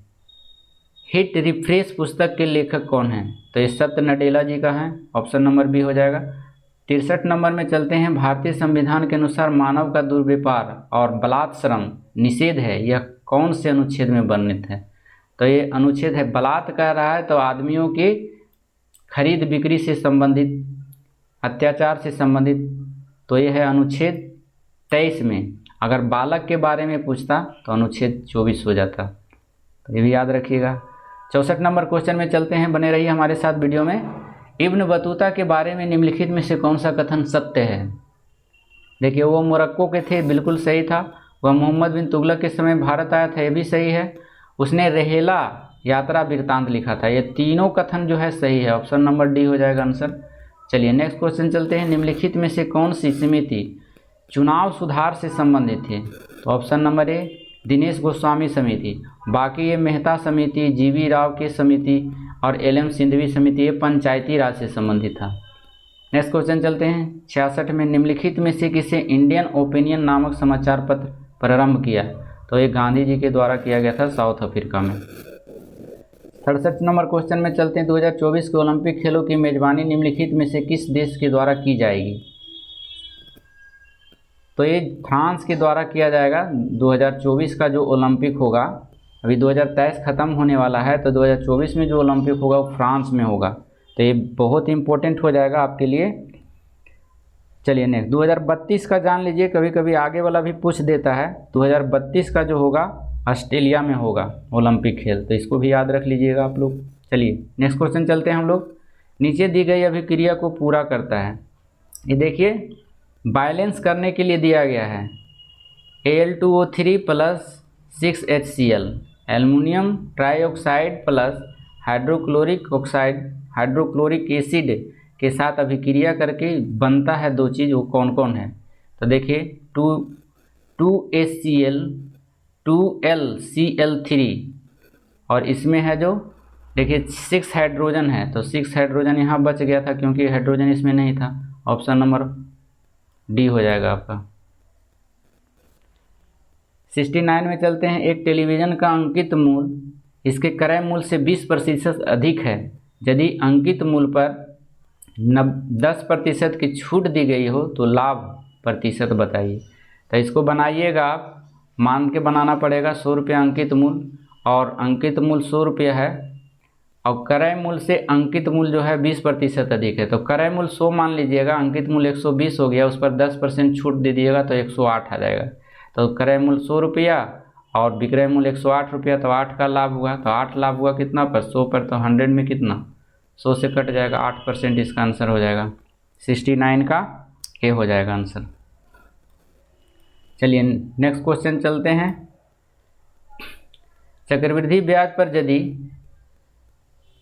हिट रिफ्रेश पुस्तक के लेखक कौन हैं? तो ये सत्य नडेला जी का है, ऑप्शन नंबर बी हो जाएगा। 63 नंबर में चलते हैं। भारतीय संविधान के अनुसार मानव का दुर्व्यापार और बलात्श्रम निषेध है, यह कौन से अनुच्छेद में वर्णित है? तो ये अनुच्छेद है, बलात् कह रहा है तो आदमियों के खरीद बिक्री से संबंधित, अत्याचार से संबंधित, तो ये है अनुच्छेद 23 में। अगर बालक के बारे में पूछता तो अनुच्छेद 24 हो जाता, तो ये भी याद रखिएगा। 64 नंबर क्वेश्चन में चलते हैं, बने रहिए हमारे साथ वीडियो में। इब्न बतूता के बारे में निम्नलिखित में से कौन सा कथन सत्य है? देखिए, वो मोरक्को के थे, बिल्कुल सही था। वह मोहम्मद बिन तुगलक के समय भारत आया था, ये भी सही है। उसने रेहेला यात्रा वृत्तांत लिखा था। ये तीनों कथन जो है सही है, ऑप्शन नंबर डी हो जाएगा आंसर। चलिए नेक्स्ट क्वेश्चन चलते हैं। निम्नलिखित में से कौन सी समिति चुनाव सुधार से संबंधित है? तो ऑप्शन नंबर ए दिनेश गोस्वामी समिति, बाकी ये मेहता समिति, जीवी राव की समिति और एल.एम. सिंधवी समिति, ये पंचायती राज से संबंधित था। नेक्स्ट क्वेश्चन चलते हैं। 66 में निम्नलिखित में से किसे इंडियन ओपिनियन नामक समाचार पत्र प्रारंभ किया? तो ये गांधी जी के द्वारा किया गया था, साउथ अफ्रीका में। 67 नंबर क्वेश्चन में चलते हैं। 2024 के ओलंपिक खेलों की मेजबानी निम्नलिखित में से किस देश के द्वारा की जाएगी? तो ये फ्रांस के द्वारा किया जाएगा। 2024 का जो ओलंपिक होगा, अभी 2023 ख़त्म होने वाला है, तो 2024 में जो ओलंपिक होगा वो फ्रांस में होगा। तो ये बहुत इंपॉर्टेंट हो जाएगा आपके लिए। चलिए नेक्स्ट 2032 का जान लीजिए, कभी कभी आगे वाला भी पूछ देता है। 2032 का जो होगा ऑस्ट्रेलिया में होगा ओलंपिक खेल, तो इसको भी याद रख लीजिएगा आप लोग। चलिए नेक्स्ट क्वेश्चन चलते हैं हम लोग। नीचे दी गई अभिक्रिया को पूरा करता है। ये देखिए, बैलेंस करने के लिए दिया गया है Al2O3 plus 6HCl, aluminium trioxide plus hydrochloric oxide hydrochloric acid के साथ अभिक्रिया करके बनता है दो चीज़, वो कौन कौन है? तो देखिए 2HCl 2LCl3, और इसमें है जो देखिए 6 हाइड्रोजन है, तो 6 हाइड्रोजन यहाँ बच गया था क्योंकि हाइड्रोजन इसमें नहीं था। ऑप्शन नंबर डी हो जाएगा आपका। 69 में चलते हैं। एक टेलीविज़न का अंकित मूल्य इसके क्रय मूल्य से 20% अधिक है। यदि अंकित मूल्य पर 10% की छूट दी गई हो तो लाभ प्रतिशत बताइए। तो इसको बनाइएगा आप, मान के बनाना पड़ेगा। 100 रुपया अंकित मूल्य, और अंकित मूल्य 100 रुपया है, और क्रय मूल्य से अंकित मूल्य जो है 20% अधिक है, तो क्रय मूल्य 100 मान लीजिएगा, अंकित मूल्य 120 हो गया, उस पर 10% छूट दे दिएगा तो 108 आ जाएगा। तो क्रय मूल्य 100 रुपया और विक्रय मूल्य 108 रुपया, तो 8 का लाभ हुआ। तो 8 लाभ हुआ कितना पर, 100 पर, तो 100 में कितना, 100 से कट जाएगा, 8% इसका आंसर हो जाएगा। 69 का ए हो जाएगा आंसर। चलिए नेक्स्ट क्वेश्चन चलते हैं। चक्रवृद्धि ब्याज पर यदि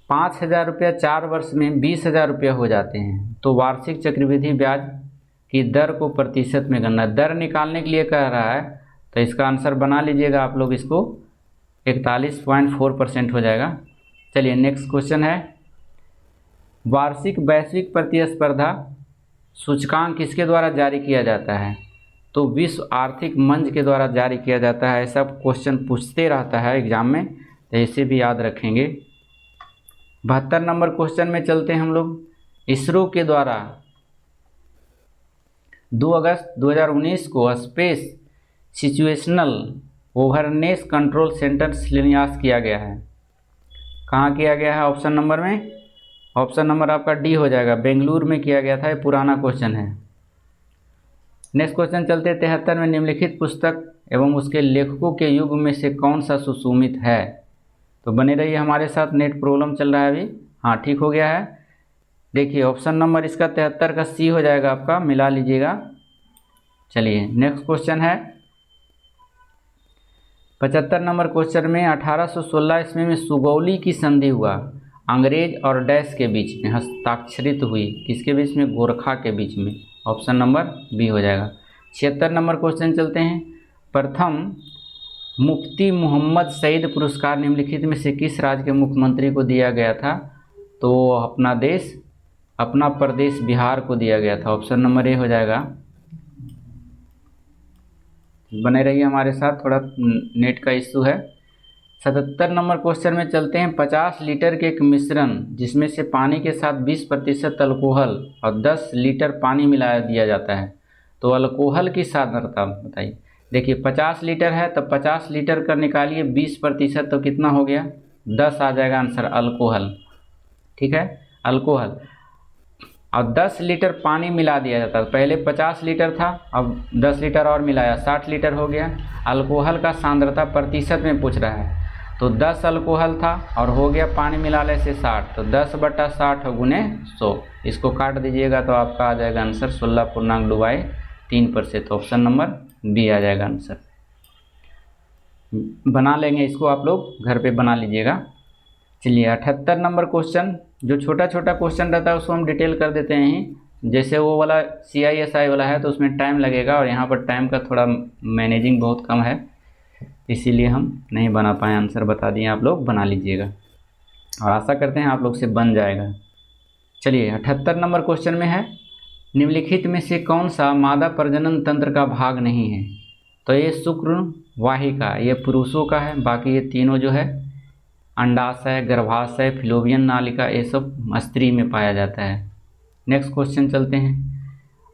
5,000 रुपया 4 वर्ष में 20,000 रुपया हो जाते हैं तो वार्षिक चक्रवृद्धि ब्याज की दर को प्रतिशत में गणना, दर निकालने के लिए कह रहा है, तो इसका आंसर बना लीजिएगा आप लोग, इसको 41.4% हो जाएगा। चलिए नेक्स्ट क्वेश्चन है, वार्षिक वैश्विक प्रतिस्पर्धा सूचकांक किसके द्वारा जारी किया जाता है? तो विश्व आर्थिक मंच के द्वारा जारी किया जाता है। ऐसा क्वेश्चन पूछते रहता है एग्जाम में, तो इसे भी याद रखेंगे। 72 नंबर क्वेश्चन में चलते हैं हम लोग। इसरो के द्वारा 2 अगस्त 2019 को space situational awareness control centre शिलान्यास किया गया है। कहाँ किया गया है? ऑप्शन नंबर में, ऑप्शन नंबर आपका डी हो जाएगा, बेंगलुरु में किया गया था। ये पुराना क्वेश्चन है। नेक्स्ट क्वेश्चन चलते हैं 73 में, निम्नलिखित पुस्तक एवं उसके लेखकों के युग में से कौन सा सुशोभित है? तो बने रहिए हमारे साथ, नेट प्रॉब्लम चल रहा है अभी। हाँ ठीक हो गया है। देखिए ऑप्शन नंबर इसका 73 का सी हो जाएगा आपका, मिला लीजिएगा। चलिए नेक्स्ट क्वेश्चन है 75 नंबर क्वेश्चन में, 1816 ईस्वी में सुगौली की संधि हुआ, अंग्रेज और डैश के बीच में हस्ताक्षरित हुई, किसके बीच में? गोरखा के बीच में। ऑप्शन नंबर बी हो जाएगा। 76 नंबर क्वेश्चन चलते हैं, प्रथम मुफ्ती मोहम्मद सईद पुरस्कार निम्नलिखित में से किस राज्य के मुख्यमंत्री को दिया गया था? तो अपना प्रदेश बिहार को दिया गया था। ऑप्शन नंबर ए हो जाएगा। बने रहिए हमारे साथ, थोड़ा नेट का इश्यू है। 77 नंबर क्वेश्चन में चलते हैं, 50 लीटर के एक मिश्रण जिसमें से पानी के साथ 20% अल्कोहल और 10 लीटर पानी मिला दिया जाता है, तो अल्कोहल की सांद्रता बताइए। देखिए 50 लीटर है, तो 50 लीटर का निकालिए 20%, तो कितना हो गया? 10 आ जाएगा आंसर, अल्कोहल। ठीक है, अल्कोहल। और 10 लीटर पानी मिला दिया जाता है। पहले 50 लीटर था, अब 10 लीटर और मिलाया, 60 लीटर हो गया। अल्कोहल का सांद्रता प्रतिशत में पूछ रहा है, तो 10 अल्कोहल था और हो गया पानी मिलाने से 60, तो 10/60 गुने 100, इसको काट दीजिएगा तो आपका आ जाएगा आंसर 16.3%। ऑप्शन नंबर बी आ जाएगा आंसर। बना लेंगे इसको, आप लोग घर पे बना लीजिएगा। चलिए 78 नंबर क्वेश्चन, जो छोटा छोटा क्वेश्चन रहता है उसको हम डिटेल कर देते हैं। जैसे वो वाला CISI वाला है तो उसमें टाइम लगेगा, और यहाँ पर टाइम का थोड़ा मैनेजिंग बहुत कम है, इसीलिए हम नहीं बना पाए। आंसर बता दिए, आप लोग बना लीजिएगा और आशा करते हैं आप लोग से बन जाएगा। चलिए 78 नंबर क्वेश्चन में है, निम्नलिखित में से कौन सा मादा प्रजनन तंत्र का भाग नहीं है? तो ये शुक्र वाहिका, ये पुरुषों का है, बाकी ये तीनों जो है अंडाशय, गर्भाशय, फिलोवियन नालिका, ये सब स्त्री में पाया जाता है। नेक्स्ट क्वेश्चन चलते हैं,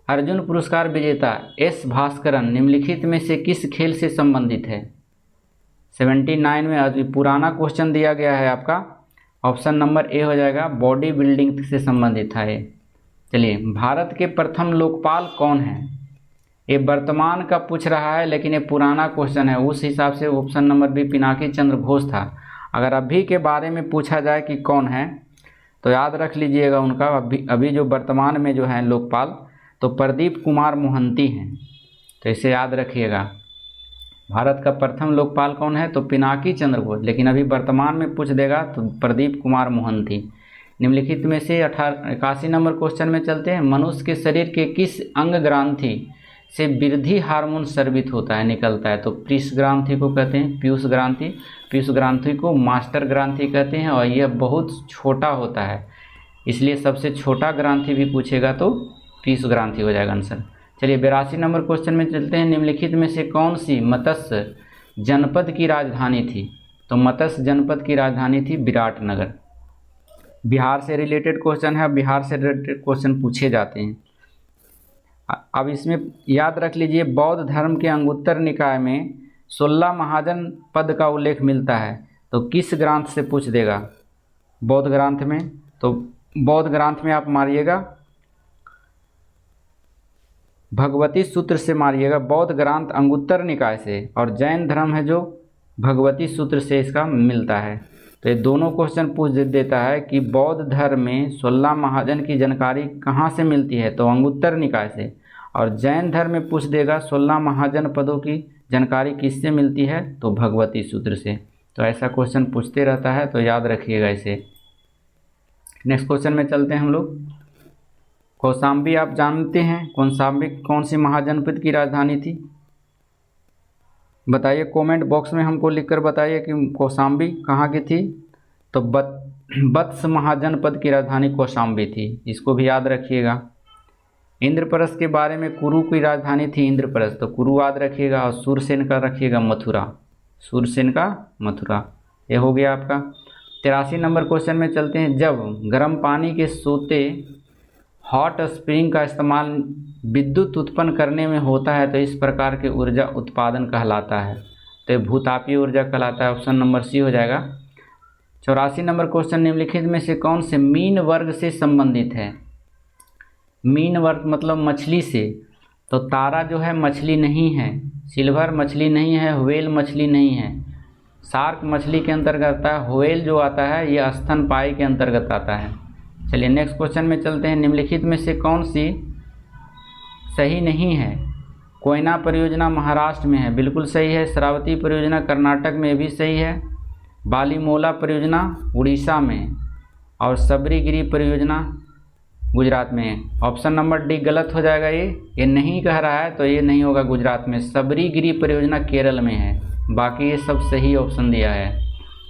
अर्जुन पुरस्कार विजेता S भास्करन निम्नलिखित में से किस खेल से संबंधित है? 79 में अभी पुराना क्वेश्चन दिया गया है आपका, ऑप्शन नंबर ए हो जाएगा, बॉडी बिल्डिंग से संबंधित है। चलिए, भारत के प्रथम लोकपाल कौन है? ये वर्तमान का पूछ रहा है, लेकिन ये पुराना क्वेश्चन है, उस हिसाब से option number B Pinaki Chandra Ghosh था। अगर अभी के बारे में पूछा जाए कि कौन है, तो याद रख लीजिएगा उनका, अभी जो वर्तमान में जो है लोकपाल, तो प्रदीप कुमार मोहंती हैं, तो इसे याद रखिएगा। भारत का प्रथम लोकपाल कौन है? तो पिनाकी चंद्र घोष, लेकिन अभी वर्तमान में पूछ देगा तो प्रदीप कुमार मोहंती। निम्नलिखित में से 81 नंबर क्वेश्चन में चलते हैं, मनुष्य के शरीर के किस अंग ग्रंथि से वृद्धि हार्मोन स्रावित होता है, निकलता है? तो पीयूष ग्रंथि को कहते हैं पीयूष ग्रंथि, पीयूष ग्रंथि को मास्टर ग्रंथि कहते हैं, और यह बहुत छोटा होता है, इसलिए सबसे छोटा ग्रंथि भी पूछेगा तो पीयूष ग्रंथि हो जाएगा आंसर। चलिए 82 नंबर क्वेश्चन में चलते हैं, निम्नलिखित में से कौन सी मत्स्य जनपद की राजधानी थी? तो मत्स्य जनपद की राजधानी थी विराटनगर। बिहार से रिलेटेड क्वेश्चन है, बिहार से रिलेटेड क्वेश्चन पूछे जाते हैं। अब इसमें याद रख लीजिए, बौद्ध धर्म के अंगुत्तर निकाय में 16 महाजन पद का उल्लेख मिलता है, तो किस ग्रंथ से पूछ देगा? बौद्ध ग्रंथ में, तो बौद्ध ग्रंथ में आप मारिएगा भगवती सूत्र से मारिएगा, बौद्ध ग्रंथ अंगुत्तर निकाय से, और जैन धर्म है जो भगवती सूत्र से इसका मिलता है। तो ये दोनों क्वेश्चन पूछ देता है कि बौद्ध धर्म में 16 महाजन की जानकारी कहाँ से मिलती है, तो अंगुत्तर निकाय से, और जैन धर्म में पूछ देगा 16 महाजन पदों की जानकारी किससे मिलती है, तो भगवती सूत्र से। तो ऐसा क्वेश्चन पूछते रहता है, तो याद रखिएगा इसे। नेक्स्ट क्वेश्चन में चलते हैं हम लोग। कौशाम्बी आप जानते हैं, कौशाम्बी कौन सी महाजनपद की राजधानी थी? बताइए, कमेंट बॉक्स में हमको लिखकर बताइए कि कौशाम्बी कहाँ की थी। तो वत्स महाजनपद की राजधानी कौशाम्बी थी, इसको भी याद रखिएगा। इंद्रप्रस्थ के बारे में, कुरु की राजधानी थी इंद्रप्रस्थ, तो कुरु याद रखिएगा, और सूरसेन का रखिएगा मथुरा, सूरसेन का मथुरा। ये हो गया आपका। 83 नंबर क्वेश्चन में चलते हैं। जब गर्म पानी के सोते हॉट स्प्रिंग का इस्तेमाल विद्युत उत्पन्न करने में होता है तो इस प्रकार के ऊर्जा उत्पादन कहलाता है, तो ये भूतापीय ऊर्जा कहलाता है। ऑप्शन नंबर सी हो जाएगा। 84 नंबर क्वेश्चन, निम्नलिखित में से कौन से मीन वर्ग से संबंधित है? मीन वर्ग मतलब मछली से, तो तारा जो है मछली नहीं है, सिल्वर मछली नहीं है, व्हेल मछली नहीं है, शार्क मछली के अंतर्गत आता है, व्हेल जो आता है ये स्तनपायी के अंतर्गत आता है। चलिए नेक्स्ट क्वेश्चन में चलते हैं। निम्नलिखित में से कौन सी सही नहीं है? कोयना परियोजना महाराष्ट्र में है, बिल्कुल सही है। श्रावती परियोजना कर्नाटक में भी सही है। बालीमोला परियोजना उड़ीसा में, और सबरीगिरी परियोजना गुजरात में है। ऑप्शन नंबर डी गलत हो जाएगा, ये नहीं कह रहा है, तो ये नहीं होगा गुजरात में। सबरीगिरी परियोजना केरल में है, बाकी ये सब सही ऑप्शन दिया है।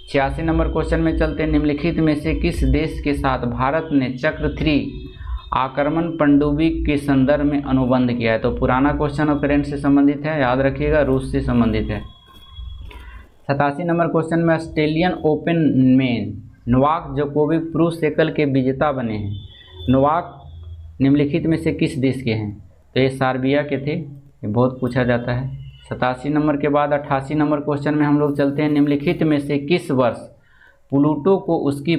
86 नंबर क्वेश्चन में चलते हैं। निम्नलिखित में से किस देश के साथ भारत ने चक्र 3 आक्रमण पनडुब्बी के संदर्भ में अनुबंध किया है? तो पुराना क्वेश्चन और करेंट से संबंधित है, याद रखिएगा, रूस से संबंधित है। 87 नंबर क्वेश्चन में ऑस्ट्रेलियन ओपन में नोवाक जोकोविक पुरुष एकल के विजेता बने हैं। नोवाक निम्नलिखित में से किस देश के हैं? तो ये सर्बिया के थे, ये बहुत पूछा जाता है। 87 नंबर के बाद 88 नंबर क्वेश्चन में हम लोग चलते हैं। निम्नलिखित में से किस वर्ष प्लूटो को उसकी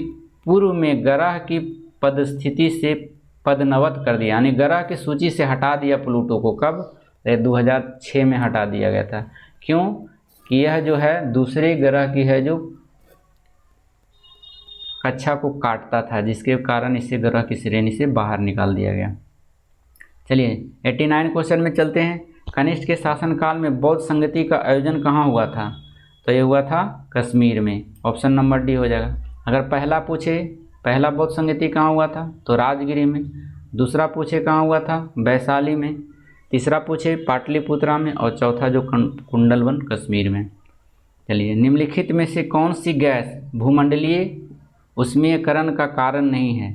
पूर्व में ग्रह की पदस्थिति से पदनवत कर दिया, यानी ग्रह की सूची से हटा दिया प्लूटो को? कब? 2006 में हटा दिया गया था। क्यों? कि यह जो है दूसरे ग्रह की है जो कक्षा को काटता था, जिसके कारण इसे ग्रह की श्रेणी से बाहर निकाल दिया गया। चलिए 89 क्वेश्चन में चलते हैं। कनिष्क के शासनकाल में बौद्ध संगति का आयोजन कहाँ हुआ था? तो ये हुआ था कश्मीर में। ऑप्शन नंबर डी हो जाएगा। अगर पहला पूछे पहला बौद्ध संगति कहाँ हुआ था, तो राजगिरी में। दूसरा पूछे कहाँ हुआ था, वैशाली में। तीसरा पूछे पाटलिपुत्रा में, और चौथा जो कुंडलवन कश्मीर में। चलिए, निम्नलिखित में से कौन सी गैस भूमंडलीय उष्मीयकरण का कारण नहीं है?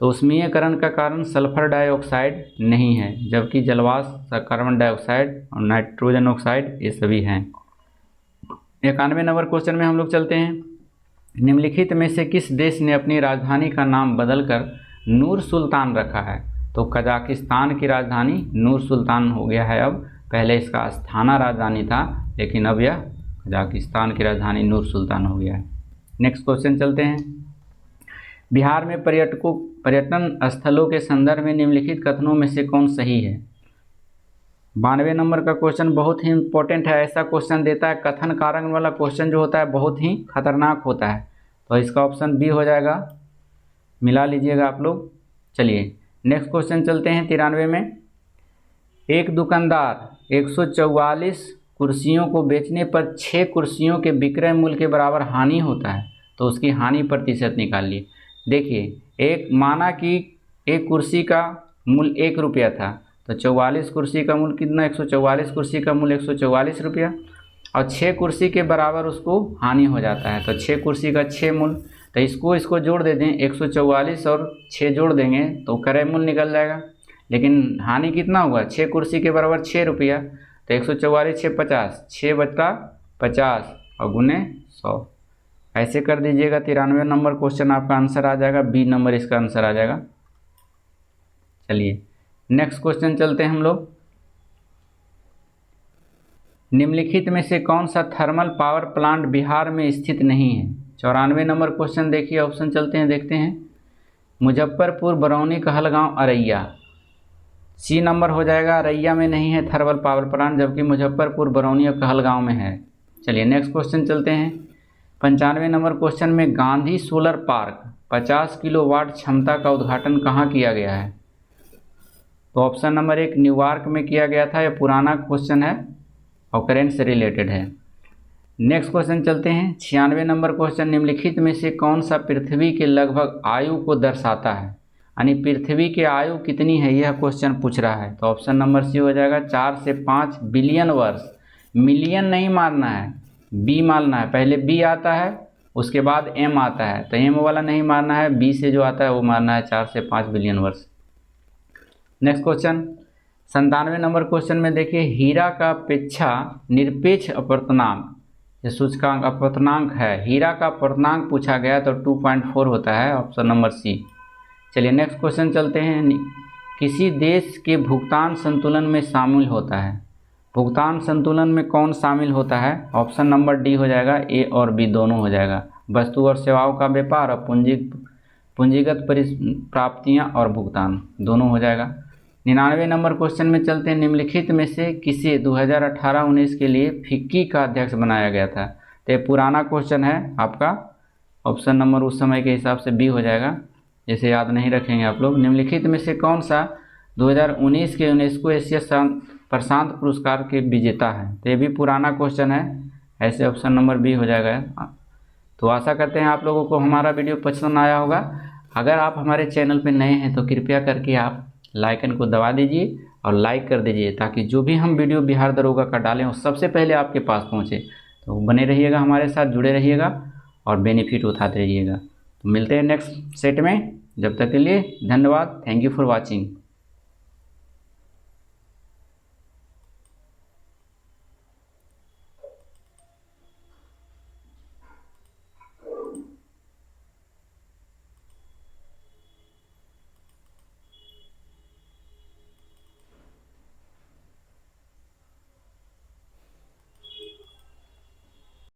तो उष्मीयकरण का कारण सल्फर डाइऑक्साइड नहीं है, जबकि जलवाष्प, कार्बन डाइऑक्साइड और नाइट्रोजन ऑक्साइड ये सभी हैं। 91 नंबर क्वेश्चन में हम लोग चलते हैं। निम्नलिखित में से किस देश ने अपनी राजधानी का नाम बदलकर नूर सुल्तान रखा है? तो कजाकिस्तान की राजधानी नूर सुल्तान हो गया है अब, पहले इसका अस्थाना राजधानी था, लेकिन अब यह कजाकिस्तान की राजधानी नूर सुल्तान हो गया है। नेक्स्ट क्वेश्चन चलते हैं। बिहार में पर्यटन स्थलों के संदर्भ में निम्नलिखित कथनों में से कौन सही है? 92 नंबर का क्वेश्चन बहुत ही इंपॉर्टेंट है। ऐसा क्वेश्चन देता है, कथन कारण वाला क्वेश्चन जो होता है बहुत ही खतरनाक होता है, तो इसका ऑप्शन बी हो जाएगा, मिला लीजिएगा आप लोग। चलिए नेक्स्ट क्वेश्चन चलते हैं। 93 में एक दुकानदार 144 कुर्सियों को बेचने पर 6 कुर्सियों के विक्रय मूल्य के बराबर हानि होता है, तो उसकी हानि प्रतिशत निकालिए। देखिए, एक माना कि एक कुर्सी का मूल्य 1 रुपया था, तो 44 कुर्सी का मूल्य कितना? 144 कुर्सी का मूल्य 144 रुपया, और 6 कुर्सी के बराबर उसको हानि हो जाता है, तो 6 कुर्सी का 6 मूल्य, तो इसको जोड़ दे दें, 144 और 6 जोड़ देंगे तो क्रय मूल्य निकल जाएगा। लेकिन हानि कितना हुआ? 6 कुर्सी के बराबर 6 रुपया, तो 144 6 50, 6 बटा 50 और गुने 100, ऐसे कर दीजिएगा। 93 नंबर क्वेश्चन आपका आंसर आ जाएगा, बी नंबर इसका आंसर आ जाएगा। चलिए नेक्स्ट क्वेश्चन चलते हैं हम लोग। निम्नलिखित में से कौन सा थर्मल पावर प्लांट बिहार में स्थित नहीं है? 94 नंबर क्वेश्चन देखिए, ऑप्शन चलते हैं देखते हैं। मुजफ्फरपुर, बरौनी, कहलगांव, अरैया। सी नंबर हो जाएगा, अरैया में नहीं है थर्मल पावर प्लांट, जबकि मुजफ्फरपुर, बरौनी और कहलगांव में है। चलिए नेक्स्ट क्वेश्चन चलते हैं। 95 नंबर क्वेश्चन में गांधी सोलर पार्क 50 किलोवाट क्षमता का उद्घाटन कहाँ किया गया है? तो ऑप्शन नंबर 1 न्यूयॉर्क में किया गया था। यह पुराना क्वेश्चन है और करेंट से रिलेटेड है। नेक्स्ट क्वेश्चन चलते हैं। 96 नंबर क्वेश्चन, निम्नलिखित में से कौन सा पृथ्वी के लगभग आयु को दर्शाता है? यानी पृथ्वी की आयु कितनी है, यह क्वेश्चन पूछ रहा है। तो ऑप्शन नंबर सी हो जाएगा 4 से 5 बिलियन वर्ष। मिलियन नहीं मानना है, बी मानना है। पहले बी आता है उसके बाद एम आता है, तो एम वाला नहीं मानना है, बी से जो आता है वो मानना है 4 से 5 बिलियन वर्ष। नेक्स्ट क्वेश्चन 97 नंबर क्वेश्चन में देखिए, हीरा का अपेक्षा निरपेक्ष अपवर्तनांक, ये सूचकांक अपवर्तनांक है, हीरा का अपवर्तनांक पूछा गया तो 2.4 होता है, ऑप्शन नंबर सी। चलिए नेक्स्ट क्वेश्चन चलते हैं। किसी देश के भुगतान संतुलन में शामिल होता है? भुगतान संतुलन में कौन शामिल होता है? ऑप्शन नंबर डी हो जाएगा, ए और बी दोनों हो जाएगा। वस्तु और सेवाओं का व्यापार और पूंजीगत प्राप्तियां और भुगतान दोनों हो जाएगा। 99 नंबर क्वेश्चन में चलते हैं। निम्नलिखित में से किसे 2018-19 के लिए फिक्की का अध्यक्ष बनाया गया था? तो ये पुराना क्वेश्चन है आपका, ऑप्शन नंबर उस समय के हिसाब से बी हो जाएगा, जैसे याद नहीं रखेंगे आप लोग। निम्नलिखित में से कौन सा 2019 के यूनेस्को एशिया प्रशांत पुरस्कार के विजेता है? तो ये भी पुराना क्वेश्चन है, ऐसे ऑप्शन नंबर बी हो जाएगा। तो आशा करते हैं आप लोगों को हमारा वीडियो पसंद आया होगा। अगर आप हमारे चैनल पर नए हैं तो कृपया करके आप लाइकन को दबा दीजिए और लाइक कर दीजिए, ताकि जो भी हम वीडियो बिहार दरोगा का डालें वो सबसे पहले आपके पास पहुँचे। तो बने रहिएगा, हमारे साथ जुड़े रहिएगा और बेनिफिट उठाते रहिएगा। तो मिलते हैं नेक्स्ट सेट में, जब तक के लिए धन्यवाद। Thank you for watching.